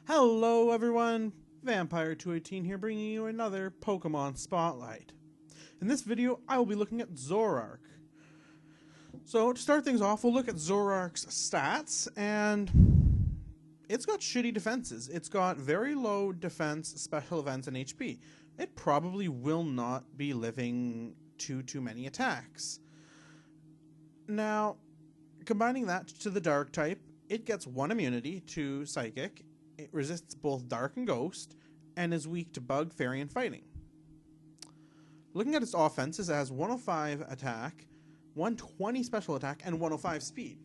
Hello everyone, Vampire218 here bringing you another Pokemon Spotlight. In this video, I will be looking at Zoroark. So to start things off, we'll look at Zoroark's stats, and it's got shitty defenses. It's got very low defense, special events, and HP. It probably will not be living too many attacks. Now, combining that to the Dark type, it gets 1 immunity to Psychic. It resists both Dark and Ghost, and is weak to Bug, Fairy, and Fighting. Looking at its offenses, it has 105 attack, 120 special attack, and 105 speed.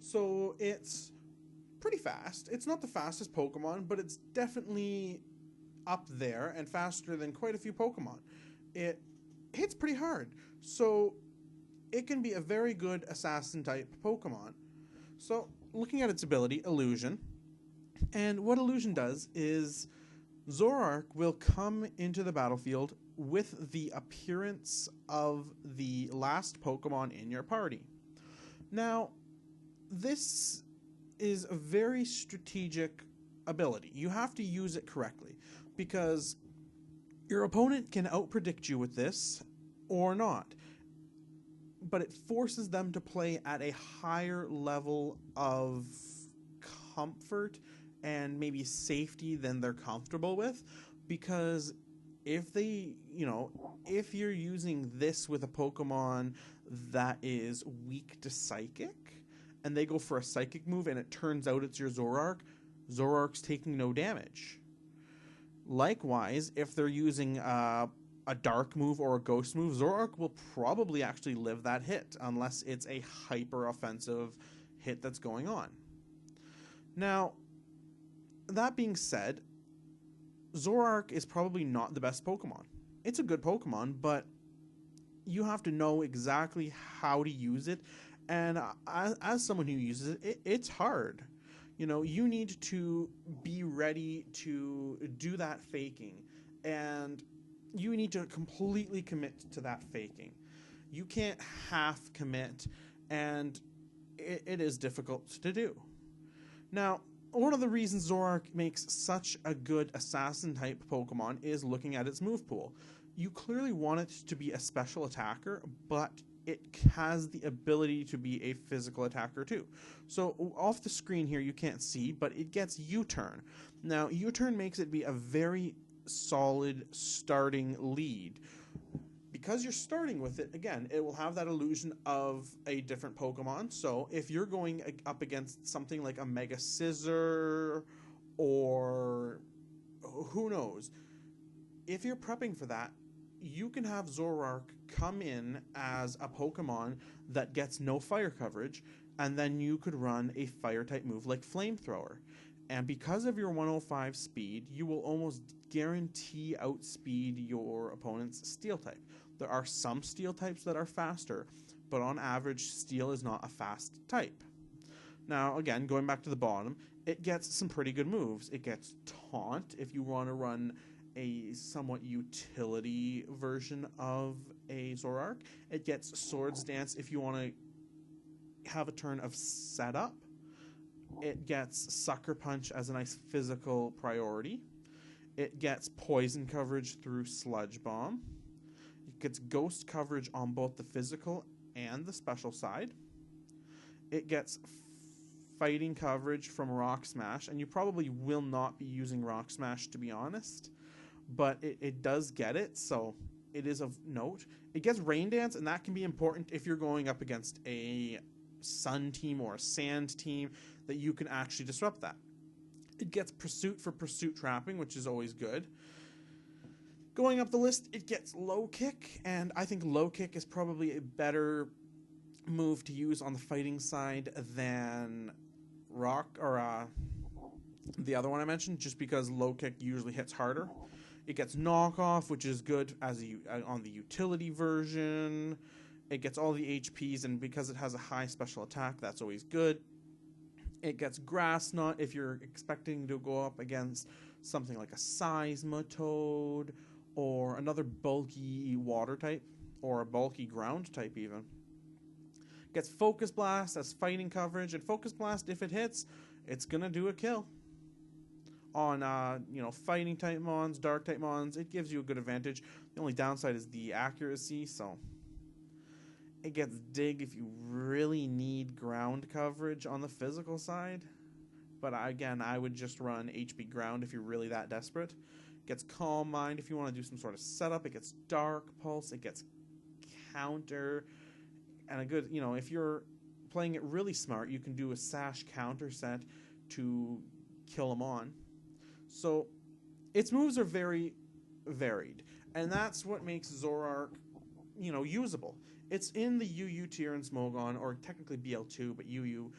So it's pretty fast. It's not the fastest Pokemon, but it's definitely up there and faster than quite a few Pokemon. It hits pretty hard, so it can be a very good Assassin-type Pokemon. So looking at its ability, Illusion. And what Illusion does is Zoroark will come into the battlefield with the appearance of the last Pokemon in your party. Now, this is a very strategic ability. You have to use it correctly because your opponent can outpredict you with this or not. But it forces them to play at a higher level of comfort and maybe safety than they're comfortable with, because if if you're using this with a Pokemon that is weak to Psychic and they go for a Psychic move and it turns out it's your Zoroark, Zoroark's taking no damage. Likewise, if they're using a Dark move or a Ghost move, Zoroark will probably actually live that hit unless it's a hyper offensive hit that's going on. Now, that being said, Zoroark is probably not the best Pokemon. It's a good Pokemon, but you have to know exactly how to use it, and as someone who uses it, it's hard. You need to be ready to do that faking, and you need to completely commit to that faking. You can't half commit, and it is difficult to do. Now, one of the reasons Zoroark makes such a good Assassin-type Pokemon is looking at its move pool. You clearly want it to be a special attacker, but it has the ability to be a physical attacker too. So off the screen here you can't see, but it gets U-turn. Now, U-turn makes it be a very solid starting lead. Because you're starting with it, again, it will have that illusion of a different Pokemon. So if you're going up against something like a Mega Scissor or who knows, if you're prepping for that, you can have Zoroark come in as a Pokemon that gets no fire coverage, and then you could run a fire-type move like Flamethrower. And because of your 105 speed, you will almost guarantee outspeed your opponent's Steel type. There are some Steel types that are faster, but on average, Steel is not a fast type. Now, again, going back to the bottom, it gets some pretty good moves. It gets Taunt if you want to run a somewhat utility version of a Zoroark. It gets Swords Dance if you want to have a turn of setup. It gets Sucker Punch as a nice physical priority. It gets poison coverage through Sludge Bomb. It gets ghost coverage on both the physical and the special side. It gets fighting coverage from Rock Smash, and you probably will not be using Rock Smash, to be honest, but it does get it, so it is of note. It gets Rain Dance, and that can be important if you're going up against a Sun team or a Sand team, that you can actually disrupt that. It gets Pursuit for Pursuit Trapping, which is always good. Going up the list, it gets Low Kick, and I think Low Kick is probably a better move to use on the fighting side than Rock or the other one I mentioned, just because Low Kick usually hits harder. It gets Knock Off, which is good as on the utility version. It gets all the HPs, and because it has a high special attack, that's always good. It gets Grass Knot if you're expecting to go up against something like a Seismitoad or another bulky water type or a bulky ground type even. Gets Focus Blast as fighting coverage, and Focus Blast, if it hits, it's going to do a kill. on fighting type mons, dark type mons. It gives you a good advantage. The only downside is the accuracy, so it gets dig if you really need ground coverage on the physical side. But again, I would just run HP ground if you're really that desperate. It gets calm mind if you want to do some sort of setup. It gets dark pulse. It gets counter, and a good, if you're playing it really smart, you can do a sash counter set to kill them on. So its moves are very varied, and that's what makes Zoroark, usable. It's in the UU tier in Smogon, or technically BL2, but UU,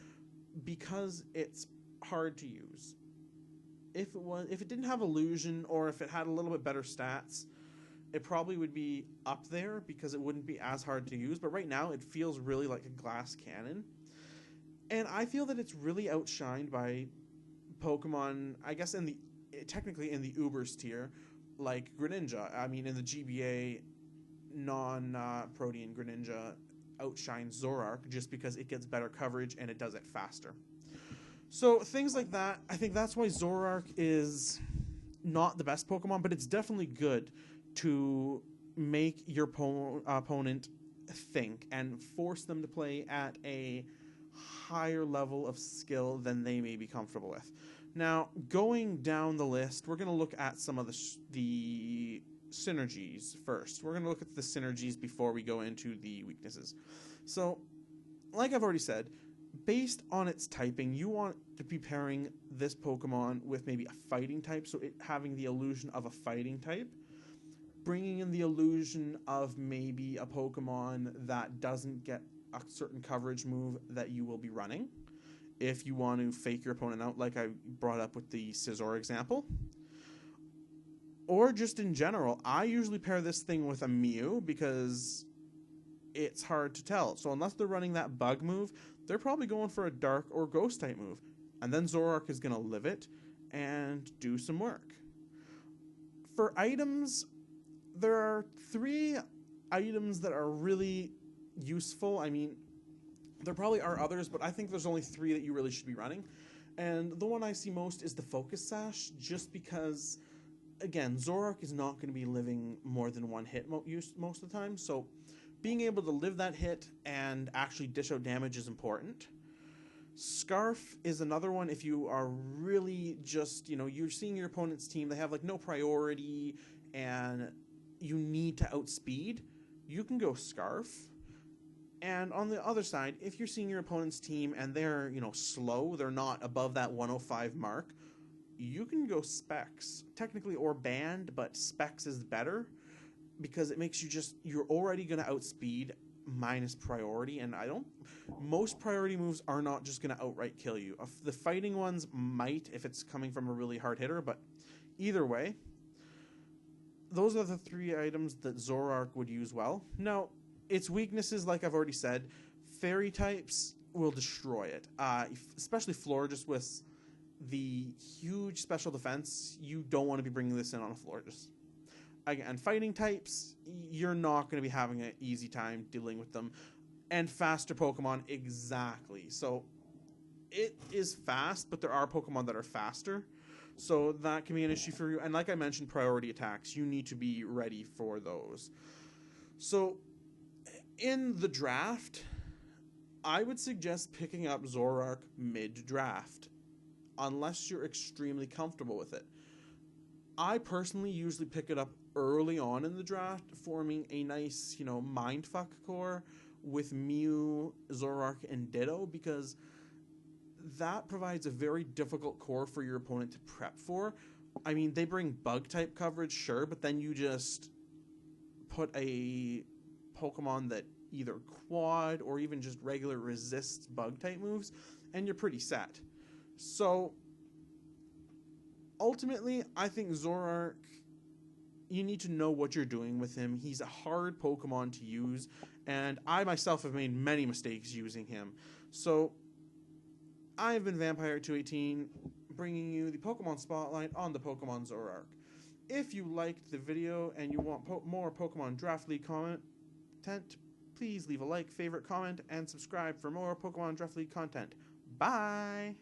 because it's hard to use. If it didn't have illusion, or if it had a little bit better stats, it probably would be up there because it wouldn't be as hard to use. But right now, it feels really like a glass cannon. And I feel that it's really outshined by Pokemon, I guess, technically in the Ubers tier, like Greninja. I mean, in the GBA, non-Protean Greninja outshines Zoroark just because it gets better coverage and it does it faster. So things like that, I think that's why Zoroark is not the best Pokemon, but it's definitely good to make your opponent think and force them to play at a higher level of skill than they may be comfortable with. Now, going down the list, we're going to look at some of the synergies first. We're going to look at the synergies before we go into the weaknesses. So, like I've already said, based on its typing, you want to be pairing this Pokemon with maybe a fighting type, so it having the illusion of a fighting type, bringing in the illusion of maybe a Pokemon that doesn't get a certain coverage move that you will be running, if you want to fake your opponent out, like I brought up with the Scizor example. Or just in general, I usually pair this thing with a Mew because it's hard to tell. So unless they're running that bug move, they're probably going for a dark or ghost type move. And then Zoroark is going to live it and do some work. For items, there are 3 items that are really useful. I mean, there probably are others, but I think there's only 3 that you really should be running. And the one I see most is the Focus Sash, just because, again, Zoroark is not going to be living more than 1 hit most of the time, so being able to live that hit and actually dish out damage is important. Scarf is another one if you are really just, you're seeing your opponent's team, they have like no priority and you need to outspeed, you can go Scarf. And on the other side, if you're seeing your opponent's team and they're, slow, they're not above that 105 mark, you can go Specs. Technically, or Band, but Specs is better because it makes you're already going to outspeed minus priority, and most priority moves are not just going to outright kill you. The fighting ones might if it's coming from a really hard hitter, but either way, those are the 3 items that Zoroark would use well. Now, its weaknesses, like I've already said, fairy types will destroy it, especially Florges with the huge special defense. You don't want to be bringing this in on a Florges. Again, fighting types, you're not going to be having an easy time dealing with them. And faster Pokemon, exactly. So it is fast, but there are Pokemon that are faster. So that can be an issue for you. And like I mentioned, priority attacks, you need to be ready for those. So in the draft, I would suggest picking up Zoroark mid-draft, unless you're extremely comfortable with it. I personally usually pick it up early on in the draft, forming a nice, mindfuck core with Mew, Zoroark, and Ditto, because that provides a very difficult core for your opponent to prep for. I mean, they bring bug-type coverage, sure, but then you just put a Pokemon that either quad or even just regular resists bug-type moves, and you're pretty set. So ultimately, I think Zoroark, you need to know what you're doing with him. He's a hard Pokemon to use, and I myself have made many mistakes using him. So I've been Vampire218, bringing you the Pokemon Spotlight on the Pokemon Zoroark. If you liked the video and you want more Pokemon Draft League content, please leave a like, favorite, comment, and subscribe for more Pokemon Draft League content. Bye!